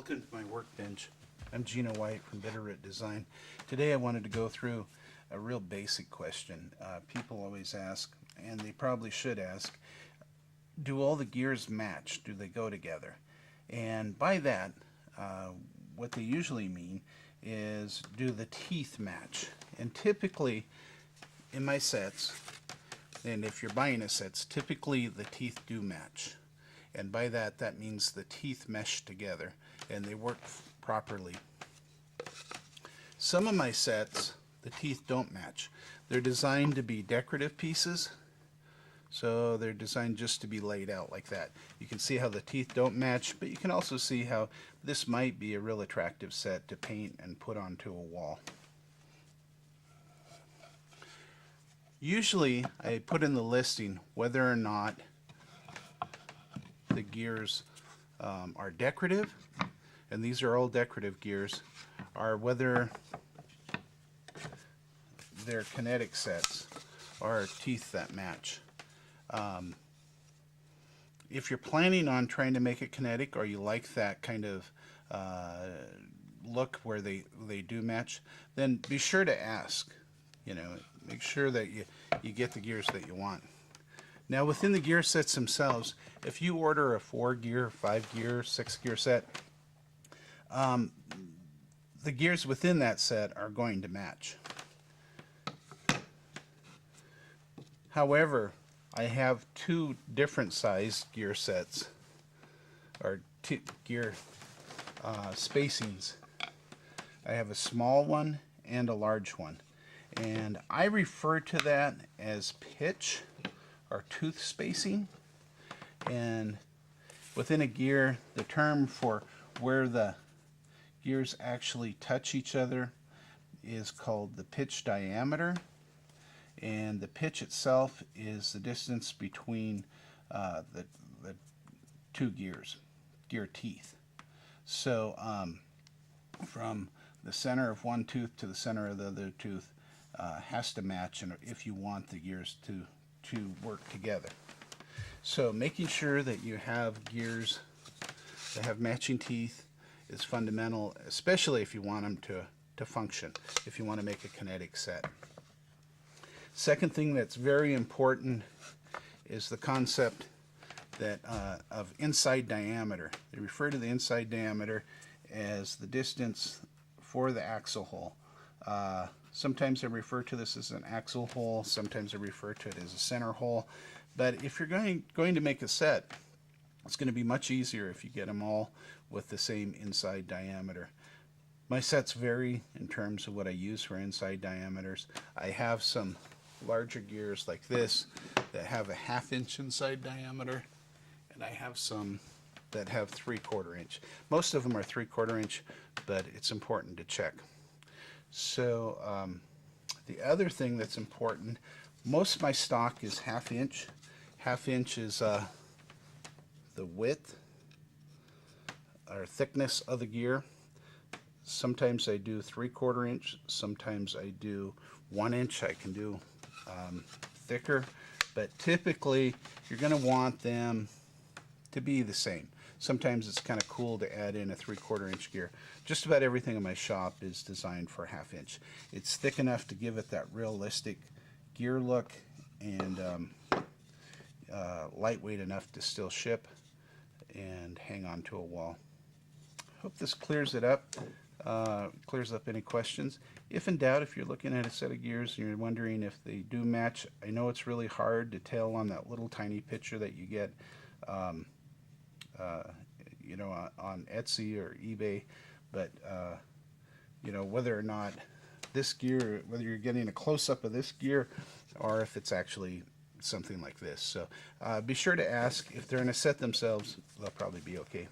Welcome to my workbench. I'm Gina White from Bitterroot Design. Today I wanted to go through a real basic question. People always ask, and they probably should ask, do all the gears match? Do they go together? And by that, what they usually mean is, do the teeth match? And typically, in my sets, and if you're buying a set, typically the teeth do match. And by that, that means the teeth mesh together and they work properly. Some of my sets, the teeth don't match. They're designed to be decorative pieces, so they're designed just to be laid out like that. You can see how the teeth don't match, but you can also see how this might be a real attractive set to paint and put onto a wall. Usually, I put in the listing whether or not the gears are decorative, and these are all decorative gears, or whether they're kinetic sets or teeth that match. If you're planning on trying to make it kinetic, or you like that kind of look where they do match, then be sure to ask. Make sure that you get the gears that you want. Now, within the gear sets themselves, if you order a 4-gear, 5-gear, 6-gear set, the gears within that set are going to match. However, I have two different size gear sets, or gear spacings. I have a small one and a large one, and I refer to that as pitch or tooth spacing. And within a gear, the term for where the gears actually touch each other is called the pitch diameter, and the pitch itself is the distance between the two gear teeth. So from the center of one tooth to the center of the other tooth has to match, and if you want the gears to work together. So making sure that you have gears that have matching teeth is fundamental, especially if you want them to function, if you want to make a kinetic set. Second thing that's very important is the concept that of inside diameter. They refer to the inside diameter as the distance for the axle hole. Sometimes I refer to this as an axle hole, sometimes I refer to it as a center hole, but if you're going to make a set, it's going to be much easier if you get them all with the same inside diameter. My sets vary in terms of what I use for inside diameters. I have some larger gears like this that have a 1/2 inch inside diameter, and I have some that have 3/4 inch. Most of them are 3/4 inch, but it's important to check. So the other thing that's important, most of my stock is 1/2 inch. 1/2 inch is the width or thickness of the gear. Sometimes I do 3/4 inch, sometimes I do 1 inch. I can do thicker, but typically you're going to want them to be the same. Sometimes it's kind of cool to add in a 3/4 inch gear. Just about everything in my shop is designed for 1/2 inch. It's thick enough to give it that realistic gear look, and lightweight enough to still ship and hang on to a wall. Hope this clears it up. Clears up any questions. If in doubt, if you're looking at a set of gears and you're wondering if they do match, I know it's really hard to tell on that little tiny picture that you get on Etsy or eBay, but whether or not this gear, whether you're getting a close-up of this gear or if it's actually something like this. So be sure to ask. If they're in a set themselves, they'll probably be okay.